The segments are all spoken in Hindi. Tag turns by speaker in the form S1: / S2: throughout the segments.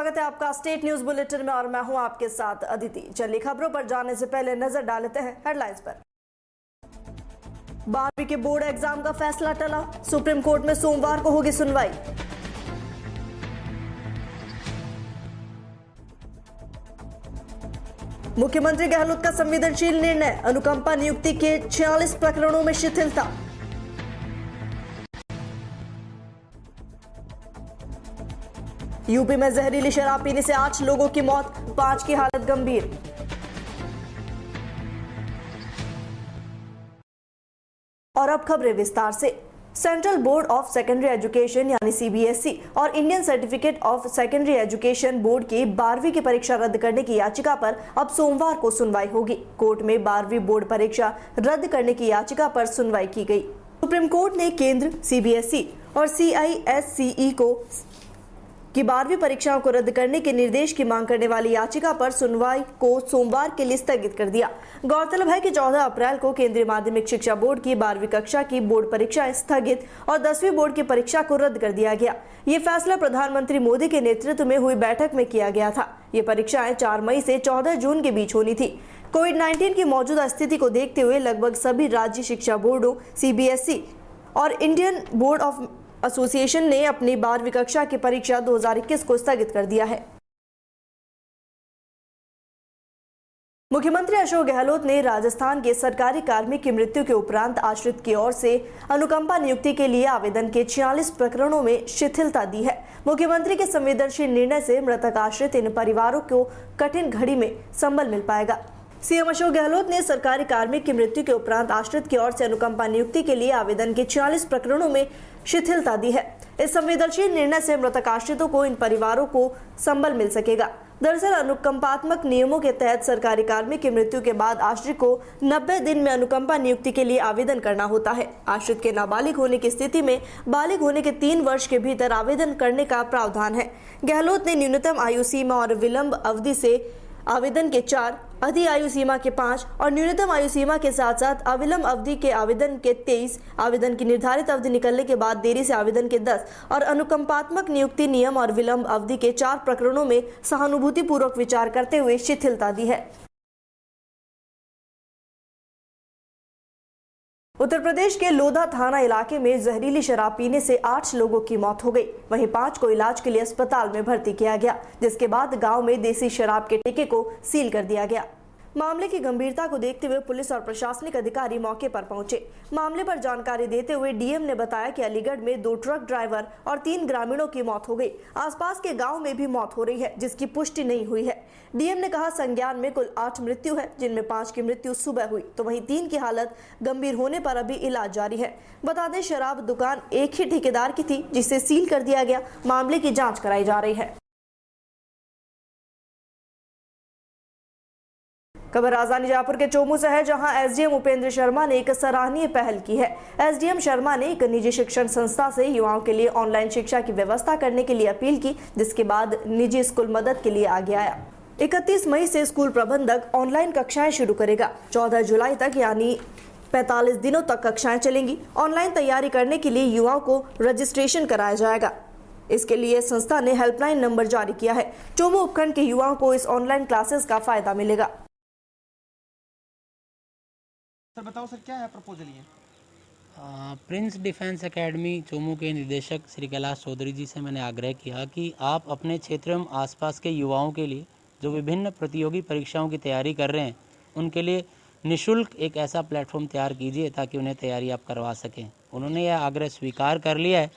S1: स्वागत है आपका स्टेट न्यूज बुलेटिन में और मैं हूं आपके साथ अदिति। चलिए खबरों पर जाने से पहले नजर डालते हैं हेडलाइंस पर। 12वीं के बोर्ड एग्जाम का फैसला टला, सुप्रीम कोर्ट में सोमवार को होगी सुनवाई। मुख्यमंत्री गहलोत का संवेदनशील निर्णय, अनुकंपा नियुक्ति के 46 प्रकरणों में शिथिलता। यूपी में जहरीली शराब पीने से 8 लोगों की मौत, 5 की हालत गंभीर। और अब खबरें विस्तार से। Central board of secondary education यानी सीबीएसई और Indian certificate of secondary education board की 12वीं की परीक्षा रद्द करने की याचिका पर अब सोमवार को सुनवाई होगी। कोर्ट में 12वीं बोर्ड परीक्षा रद्द करने की याचिका पर सुनवाई की गई। सुप्रीम कोर्ट ने केंद्र, सीबीएसई और सीआईएससीई को कि 12वीं परीक्षाओं को रद्द करने के निर्देश की मांग करने वाली याचिका पर सुनवाई को सोमवार के लिए स्थगित कर दिया। गौरतलब है कि 14 अप्रैल को केंद्रीय माध्यमिक शिक्षा बोर्ड की 12वीं कक्षा की बोर्ड परीक्षाएं स्थगित और 10वीं बोर्ड की परीक्षा को रद्द कर दिया गया। ये फैसला प्रधानमंत्री मोदी के नेतृत्व में हुई बैठक में किया गया था। ये परीक्षाएं 4 मई से 14 जून के बीच होनी थी। कोविड-19 की मौजूदा स्थिति को देखते हुए लगभग सभी राज्य शिक्षा बोर्डों, सीबीएसई और इंडियन बोर्ड ऑफ एसोसिएशन ने अपनी 12वीं कक्षा की परीक्षा 2021 को स्थगित कर दिया है। मुख्यमंत्री अशोक गहलोत ने राजस्थान के सरकारी कार्मिक की मृत्यु के उपरांत आश्रित की ओर से अनुकंपा नियुक्ति के लिए आवेदन के 46 प्रकरणों में शिथिलता दी है। मुख्यमंत्री के संवेदनशील निर्णय से मृतक आश्रित इन परिवारों को कठिन घड़ी में संबल मिल पाएगा। सीएम अशोक गहलोत ने सरकारी कार्मिक की मृत्यु के उपरांत आश्रित की ओर से अनुकंपा नियुक्ति के लिए आवेदन के 46 प्रकरणों में शिथिलता दी है। इस संवेदनशील निर्णय से मृतक आश्रितों को इन परिवारों को संबल मिल सकेगा। दरअसल अनुकंपात्मक नियमों के तहत सरकारी कार्मिक की मृत्यु के बाद आश्रित को 90 दिन में अनुकंपा नियुक्ति के लिए आवेदन करना होता है। आश्रित के नाबालिग होने की स्थिति में बालिग होने के 3 वर्ष के भीतर आवेदन करने का प्रावधान है। गहलोत ने न्यूनतम आयु सीमा और विलंब अवधि से आवेदन के 4, अधि आयु सीमा के 5 और न्यूनतम आयु सीमा के साथ साथ अविलंब अवधि के आवेदन के 23, आवेदन की निर्धारित अवधि निकलने के बाद देरी से आवेदन के 10 और अनुकंपात्मक नियुक्ति नियम और विलंब अवधि के 4 प्रकरणों में सहानुभूतिपूर्वक विचार करते हुए शिथिलता दी है। उत्तर प्रदेश के लोधा थाना इलाके में जहरीली शराब पीने से 8 लोगों की मौत हो गई। वहीं 5 को इलाज के लिए अस्पताल में भर्ती किया गया, जिसके बाद गांव में देसी शराब के ठेके को सील कर दिया गया। मामले की गंभीरता को देखते हुए पुलिस और प्रशासनिक अधिकारी मौके पर पहुंचे। मामले पर जानकारी देते हुए डीएम ने बताया कि अलीगढ़ में 2 ट्रक ड्राइवर और 3 ग्रामीणों की मौत हो गई। आसपास के गांव में भी मौत हो रही है, जिसकी पुष्टि नहीं हुई है। डीएम ने कहा संज्ञान में कुल 8 मृत्यु है, जिनमें 5 की मृत्यु सुबह हुई, तो वहीं 3 की हालत गंभीर होने पर अभी इलाज जारी है। बता दें शराब दुकान एक ही ठेकेदार की थी, जिसे सील कर दिया गया। मामले की जाँच कराई जा रही है। खबर राजधानी जयपुर के चोमू से है, जहां एसडीएम उपेंद्र शर्मा ने एक सराहनीय पहल की है। एसडीएम शर्मा ने एक निजी शिक्षण संस्था से युवाओं के लिए ऑनलाइन शिक्षा की व्यवस्था करने के लिए अपील की, जिसके बाद निजी स्कूल मदद के लिए आगे आया। 31 मई से स्कूल प्रबंधक ऑनलाइन कक्षाएं शुरू करेगा। 14 जुलाई तक यानी 45 दिनों तक कक्षाएं चलेंगी। ऑनलाइन तैयारी करने के लिए युवाओं को रजिस्ट्रेशन कराया जाएगा। इसके लिए संस्था ने हेल्पलाइन नंबर जारी किया है। चोमू उपखंड के युवाओं को इस ऑनलाइन क्लासेस का फायदा मिलेगा।
S2: सर बताओ सर, क्या है प्रपोजल ये?
S3: प्रिंस डिफेंस एकेडमी चोमू के निदेशक श्री कैलाश चौधरी जी से मैंने आग्रह किया कि आप अपने क्षेत्र में आसपास के युवाओं के लिए जो विभिन्न प्रतियोगी परीक्षाओं की तैयारी कर रहे हैं, उनके लिए निःशुल्क एक ऐसा प्लेटफॉर्म तैयार कीजिए ताकि उन्हें तैयारी आप करवा सकें। उन्होंने यह आग्रह स्वीकार कर लिया है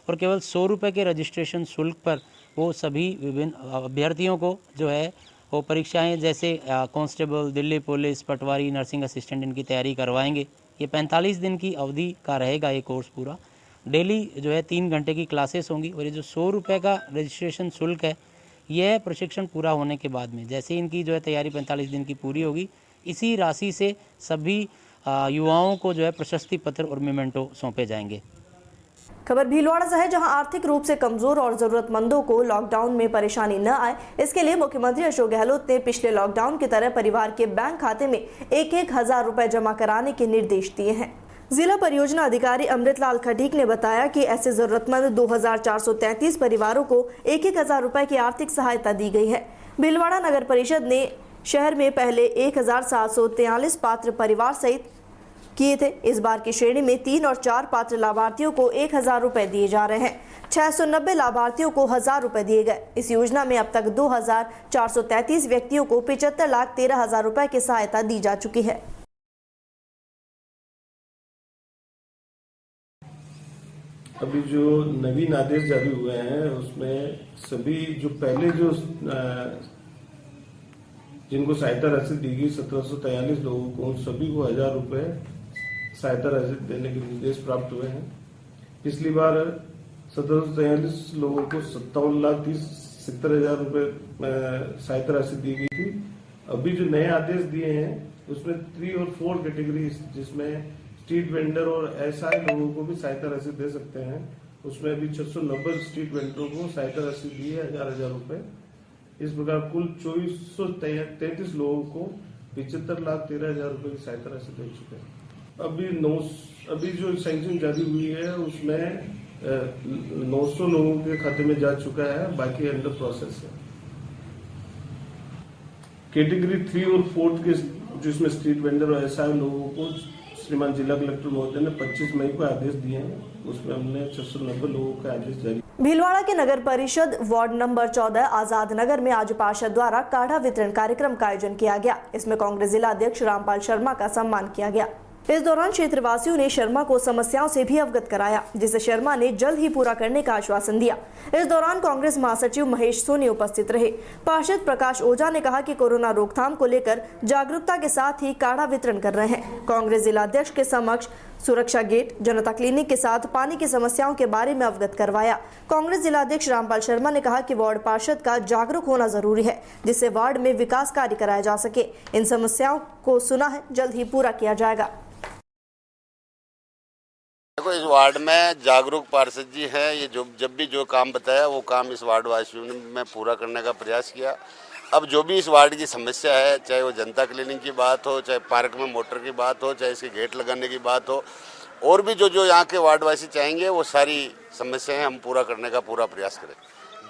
S3: और केवल 100 रुपये के रजिस्ट्रेशन शुल्क पर वो सभी विभिन्न अभ्यर्थियों को जो है वो परीक्षाएं जैसे कांस्टेबल, दिल्ली पुलिस, पटवारी, नर्सिंग असिस्टेंट इनकी तैयारी करवाएंगे। ये 45 दिन की अवधि का रहेगा ये कोर्स पूरा। डेली जो है 3 घंटे की क्लासेस होंगी और ये जो 100 रुपये का रजिस्ट्रेशन शुल्क है, यह प्रशिक्षण पूरा होने के बाद में जैसे इनकी जो है तैयारी 45 दिन की पूरी होगी, इसी राशि से सभी युवाओं को जो है प्रशस्ति पत्र और मेमेंटो सौंपे जाएंगे।
S1: खबर भीलवाड़ा से है, जहां आर्थिक रूप से कमजोर और जरूरतमंदों को लॉकडाउन में परेशानी न आए, इसके लिए मुख्यमंत्री अशोक गहलोत ने पिछले लॉकडाउन की तरह परिवार के बैंक खाते में 1-1 हजार रुपए जमा कराने के निर्देश दिए हैं। जिला परियोजना अधिकारी अमृतलाल खटीक ने बताया कि ऐसे जरूरतमंद 2433 परिवारों को 1,000 रुपए की आर्थिक सहायता दी गई है। भीलवाड़ा नगर परिषद ने शहर में पहले 1,743 पात्र परिवार सहित किए थे। इस बार की श्रेणी में 3 और 4 पात्र लाभार्थियों को 1,000 रुपए दिए जा रहे हैं। 690 लाभार्थियों को 1,000 रुपए दिए गए। इस योजना में अब तक 2,433 व्यक्तियों को 75,13,000 रुपए की सहायता दी जा चुकी है।
S4: अभी जो नवीन आदेश जारी हुए हैं उसमें सभी जो पहले जो जिनको सहायता राशि दी गई 1743 लोगों को, उन सभी को 1,000 रुपए सहायता राशि देने के निर्देश प्राप्त हुए हैं। पिछली बार 1743 लोगों को 57,70,000 रुपए सहायता राशि दी गई थी। अभी जो नए आदेश दिए हैं उसमें 3 और 4 कैटेगरी, जिसमें स्ट्रीट वेंडर और एसआई लोगों को भी सहायता राशि दे सकते हैं, उसमें अभी 690 स्ट्रीट वेंडरों को सहायता राशि दी है 1,000 रुपए। इस प्रकार कुल 2433 लोगों को 75,13,000 रुपए की सहायता राशि दे चुके हैं। अभी जो सैंक्शन जारी हुई है उसमें 900 लोगों के खाते में जा चुका है, बाकी अंडर प्रोसेस है। कैटेगरी 3 और 4 के जिसमें स्ट्रीट वेंडर और एसआई लोगों को श्रीमान जिला कलेक्टर महोदय ने 25 मई को आदेश दिए हैं, उसमें हमने 690 लोगों का आदेश जारी।
S1: भीलवाड़ा के नगर परिषद वार्ड नंबर 14 आजाद नगर में आज पार्षद द्वारा काढ़ा वितरण कार्यक्रम का आयोजन किया गया। इसमें कांग्रेस जिला अध्यक्ष रामपाल शर्मा का सम्मान किया गया। इस दौरान क्षेत्रवासियों ने शर्मा को समस्याओं से भी अवगत कराया, जिसे शर्मा ने जल्द ही पूरा करने का आश्वासन दिया। इस दौरान कांग्रेस महासचिव महेश सोनी उपस्थित रहे। पार्षद प्रकाश ओझा ने कहा कि कोरोना रोकथाम को लेकर जागरूकता के साथ ही काढ़ा वितरण कर रहे हैं। कांग्रेस जिला अध्यक्ष के समक्ष सुरक्षा गेट, जनता क्लिनिक के साथ पानी की समस्याओं के बारे में अवगत करवाया। कांग्रेस जिला अध्यक्ष रामपाल शर्मा ने कहा कि वार्ड पार्षद का जागरूक होना जरूरी है, जिससे वार्ड में विकास कार्य कराया जा सके। इन समस्याओं को सुना है, जल्द ही पूरा किया जाएगा।
S5: देखो, इस वार्ड में जागरूक पार्षद जी हैं। ये जब भी जो काम बताया वो काम इस वार्ड वासियों ने मैं पूरा करने का प्रयास किया। अब जो भी इस वार्ड की समस्या है, चाहे वो जनता क्लिनिक की बात हो, चाहे पार्क में मोटर की बात हो, चाहे इसके गेट लगाने की बात हो, और भी जो यहाँ के वार्डवासी चाहेंगे वो सारी समस्याएं हम पूरा करने का पूरा प्रयास करें।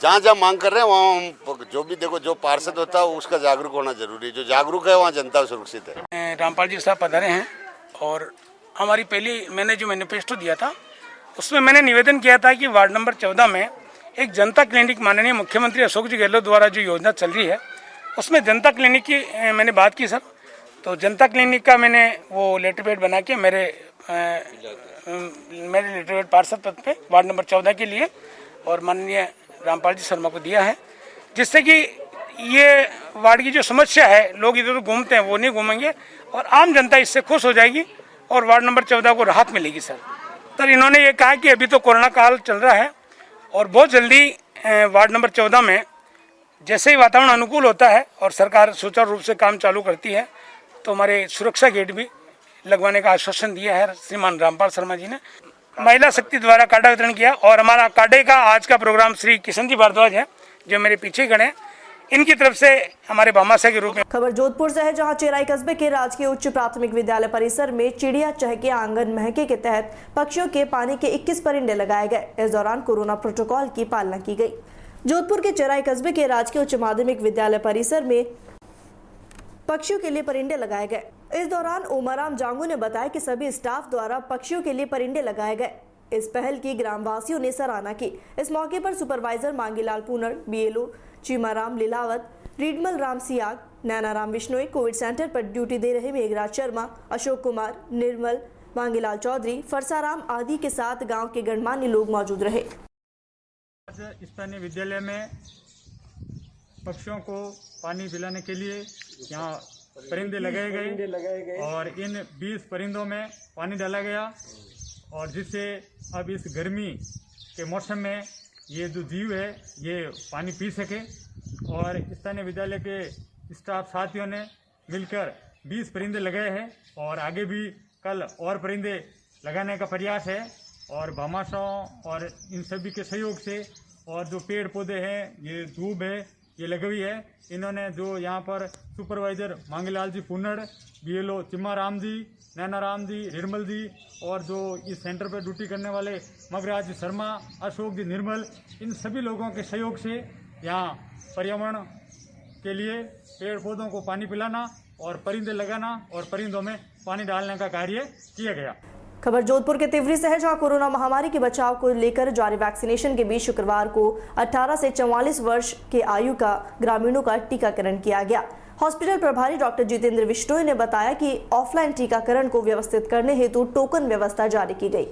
S5: जहाँ जहाँ मांग कर रहे हैं वहाँ हम जो भी, देखो जो पार्षद होता है उसका जागरूक होना जरूरी है। जो जागरूक है वहाँ जनता सुरक्षित है।
S6: रामपाल जी साहब पधारे हैं और हमारी पहली मैंने जो मैनिफेस्टो दिया था उसमें मैंने निवेदन किया था कि वार्ड नंबर 14 में एक जनता क्लिनिक माननीय मुख्यमंत्री अशोक जी गहलोत द्वारा जो योजना चल रही है उसमें जनता क्लिनिक की मैंने बात की सर। तो जनता क्लिनिक का मैंने वो लेटर पैड बना के मेरे लेटर पैड पार्षद पद पे वार्ड नंबर 14 के लिए और माननीय रामपाल जी शर्मा को दिया है, जिससे कि ये वार्ड की जो समस्या है, लोग इधर उधर घूमते हैं वो नहीं घूमेंगे और आम जनता इससे खुश हो जाएगी और वार्ड नंबर 14 को राहत मिलेगी सर। इन्होंने ये कहा कि अभी तो कोरोना काल चल रहा है और बहुत जल्दी वार्ड नंबर 14 में जैसे ही वातावरण अनुकूल होता है और सरकार सुचारू रूप से काम चालू करती है तो हमारे सुरक्षा गेट भी लगवाने का आश्वासन दिया है श्रीमान रामपाल शर्मा जी ने। महिला शक्ति द्वारा काढ़ा वितरण किया और हमारा काढ़े का आज का प्रोग्राम श्री किशन जी भारद्वाज है जो मेरे पीछे खड़े हैं, इनकी तरफ से हमारे भामाशाह के रूप में।
S1: खबर जोधपुर से है, जहां चेराई कस्बे के राजकीय उच्च प्राथमिक विद्यालय परिसर में चिड़िया चहके आंगन महके के तहत पक्षियों के पानी के 21 परिंदे लगाए गए। इस दौरान कोरोना प्रोटोकॉल की पालना की गई। जोधपुर के चेराई कस्बे के राजकीय उच्च माध्यमिक विद्यालय परिसर में पक्षियों के लिए परिंदे लगाए गए। इस दौरान ओमाराम जांगू ने बताया कि सभी स्टाफ द्वारा पक्षियों के लिए परिंदे लगाए गए। इस पहल की ग्रामवासियों ने सराहना की। इस मौके पर supervisor Mangilal पूनर, BLO चीमाराम लीलावत, रीडमल Ram Siyag, Nainaram Bishnoi, Covid centre पर ड्यूटी दे रहे मेघराज शर्मा, अशोक कुमार, निर्मल, मांगीलाल चौधरी, फरसाराम आदि के साथ गांव के गणमान्य लोग मौजूद रहे।
S7: स्थानीय विद्यालय में पक्षियों को पानी पिलाने के लिए यहाँ परिंदे लगाए गए और इन 20 परिंदों में पानी डाला गया और जिससे अब इस गर्मी के मौसम में ये जो जीव है ये पानी पी सके। और स्थानीय विद्यालय के स्टाफ साथियों ने मिलकर 20 परिंदे लगाए हैं और आगे भी कल और परिंदे लगाने का प्रयास है। और भामाशाहों और इन सभी के सहयोग से और जो पेड़ पौधे हैं, ये दूब है, ये लगी हुई है। इन्होंने जो यहाँ पर सुपरवाइजर मांगीलाल जी पुन्नड़, BLO चिम्मा राम जी, नैना राम जी, निर्मल जी और जो इस सेंटर पर ड्यूटी करने वाले मगराज जी शर्मा, अशोक जी निर्मल, इन सभी लोगों के सहयोग से यहाँ पर्यावरण के लिए पेड़ पौधों को पानी पिलाना और परिंदे लगाना और परिंदों में पानी डालने का कार्य किया गया।
S1: खबर जोधपुर के तिवरी से है, जहां कोरोना महामारी के बचाव को लेकर जारी वैक्सीनेशन के बीच शुक्रवार को 18 से 44 वर्ष के आयु का ग्रामीणों का टीकाकरण किया गया। हॉस्पिटल प्रभारी डॉक्टर जितेंद्र बिश्नोई ने बताया कि ऑफलाइन टीकाकरण को व्यवस्थित करने हेतु टोकन व्यवस्था जारी की गई।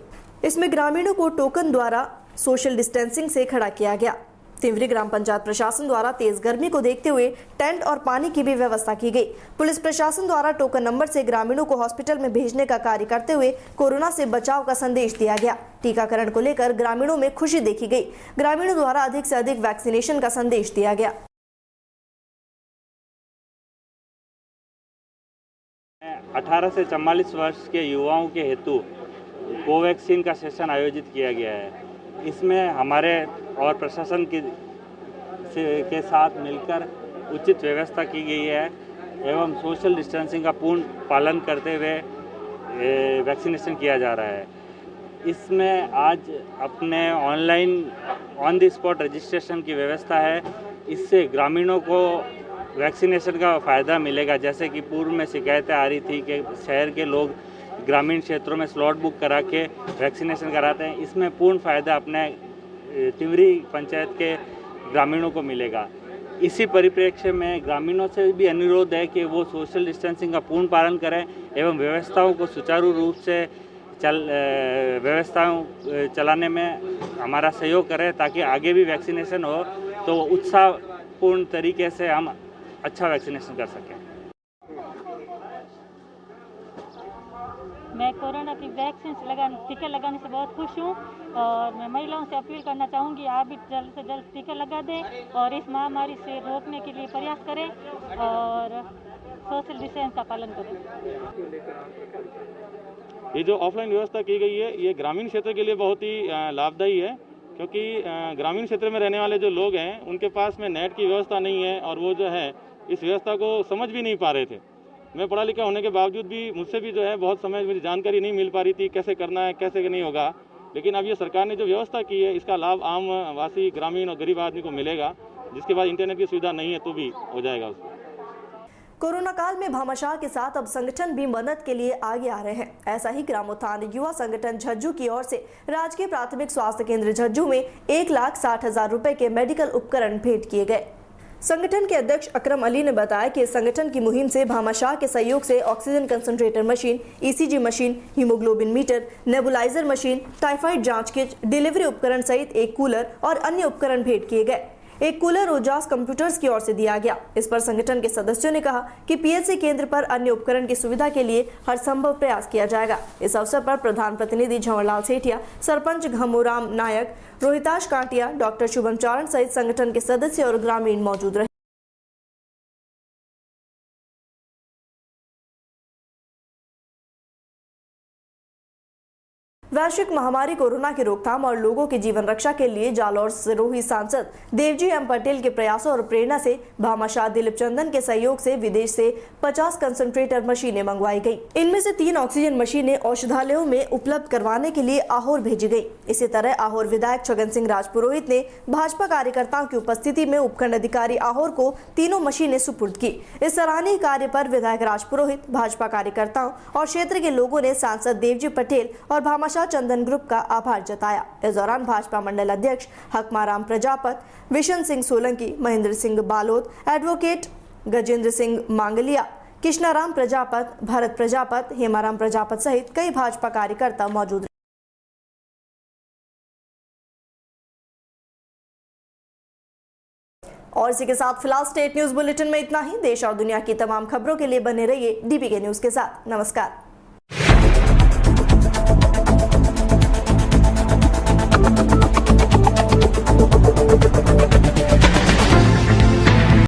S1: इसमें ग्रामीणों को टोकन द्वारा सोशल डिस्टेंसिंग से खड़ा किया गया। तिवरी ग्राम पंचायत प्रशासन द्वारा तेज गर्मी को देखते हुए टेंट और पानी की भी व्यवस्था की गई। पुलिस प्रशासन द्वारा टोकन नंबर से ग्रामीणों को हॉस्पिटल में भेजने का कार्य करते हुए कोरोना से बचाव का संदेश दिया गया। टीकाकरण को लेकर ग्रामीणों में खुशी देखी गई। ग्रामीणों द्वारा अधिक से अधिक वैक्सीनेशन का संदेश दिया गया।
S8: 18 से 44 वर्ष के युवाओं के हेतु कोवैक्सीन का सेशन आयोजित किया गया है। इसमें हमारे और प्रशासन के साथ मिलकर उचित व्यवस्था की गई है एवं सोशल डिस्टेंसिंग का पूर्ण पालन करते हुए वैक्सीनेशन किया जा रहा है। इसमें आज अपने online on the spot registration की व्यवस्था है। इससे ग्रामीणों को वैक्सीनेशन का फ़ायदा मिलेगा। जैसे कि पूर्व में शिकायतें आ रही थी कि शहर के लोग ग्रामीण क्षेत्रों में स्लॉट बुक करा के वैक्सीनेशन कराते हैं, इसमें पूर्ण फ़ायदा अपने तिवरी पंचायत के ग्रामीणों को मिलेगा। इसी परिप्रेक्ष्य में ग्रामीणों से भी अनुरोध है कि वो सोशल डिस्टेंसिंग का पूर्ण पालन करें एवं व्यवस्थाओं को सुचारू रूप से व्यवस्थाओं चलाने में हमारा सहयोग करें, ताकि आगे भी वैक्सीनेशन हो तो उत्साहपूर्ण तरीके से हम अच्छा वैक्सीनेशन कर सकें।
S9: मैं कोरोना की वैक्सीन टीका लगाने से बहुत खुश हूँ और मैं महिलाओं से अपील करना चाहूँगी, आप भी जल्द से जल्द टीका लगा दें और इस महामारी से रोकने के लिए प्रयास करें और सोशल डिस्टेंस का पालन करें।
S10: ये जो ऑफलाइन व्यवस्था की गई है ये ग्रामीण क्षेत्र के लिए बहुत ही लाभदायी है, क्योंकि ग्रामीण क्षेत्र में रहने वाले जो लोग हैं उनके पास में नेट की व्यवस्था नहीं है और वो जो है इस व्यवस्था को समझ भी नहीं पा रहे थे। मैं पढ़ा लिखा होने के बावजूद भी मुझसे भी जो है बहुत समय मुझे जानकारी नहीं मिल पा रही थी कैसे करना है कैसे नहीं होगा। लेकिन अब ये सरकार ने जो व्यवस्था की है इसका लाभ आम वासी ग्रामीण और गरीब आदमी को मिलेगा, जिसके बाद इंटरनेट की सुविधा नहीं है तो भी हो जाएगा उसको।
S1: कोरोना काल में भामाशाह के साथ अब संगठन भी मदद के लिए आगे आ रहे हैं। ऐसा ही ग्रामोत्थान युवा संगठन झज्जू की ओर से राजकीय प्राथमिक स्वास्थ्य केंद्र झज्जू में 1,60,000 रुपए के मेडिकल उपकरण भेंट किए गए। संगठन के अध्यक्ष अकरम अली ने बताया कि संगठन की मुहिम से भामाशाह के सहयोग से oxygen concentrator machine, ECG machine, haemoglobin meter, nebuliser machine, typhoid जांच किट, डिलीवरी उपकरण सहित एक कूलर और अन्य उपकरण भेंट किए गए। एक कूलर ओजास कंप्यूटर्स की ओर से दिया गया। इस पर संगठन के सदस्यों ने कहा कि PHC केंद्र पर अन्य उपकरण की सुविधा के लिए हर संभव प्रयास किया जाएगा। इस अवसर पर प्रधान प्रतिनिधि झंवरलाल सेठिया, सरपंच घमोराम नायक, रोहिताश कांटिया, डॉक्टर शुभम चारण सहित संगठन के सदस्य और ग्रामीण मौजूद रहे। वैश्विक महामारी कोरोना की रोकथाम और लोगों की जीवन रक्षा के लिए जालौर सिरोही सांसद देवजी एम पटेल के प्रयासों और प्रेरणा से भामाशाह दिलीप चंदन के सहयोग से विदेश से 50 कंसंट्रेटर मशीनें मंगवाई गई। इनमें से 3 ऑक्सीजन मशीनें औषधालयों में उपलब्ध करवाने के लिए आहोर भेजी गई। इसी तरह आहोर विधायक छगन सिंह राजपुरोहित ने भाजपा कार्यकर्ताओं की उपस्थिति में उपखंड अधिकारी आहोर को तीनों मशीनें सुपुर्द की। इस सराहनीय कार्य पर विधायक राजपुरोहित, भाजपा कार्यकर्ताओं और क्षेत्र के लोगों ने सांसद देवजी पटेल और भामाशाह चंदन ग्रुप का आभार जताया। इस दौरान भाजपा मंडल अध्यक्ष हकमाराम प्रजापत, विशन सिंह सोलंकी, महेंद्र सिंह बालोद, एडवोकेट गजेंद्र सिंह मांगलिया, कृष्णाराम प्रजापत, भरत प्रजापत, हेमाराम प्रजापत सहित कई भाजपा कार्यकर्ता मौजूद रहे। और इसी के साथ फिलहाल स्टेट न्यूज बुलेटिन में इतना ही। देश और दुनिया की तमाम खबरों के लिए बने रहिए DPK न्यूज के साथ। नमस्कार।
S11: Thank you.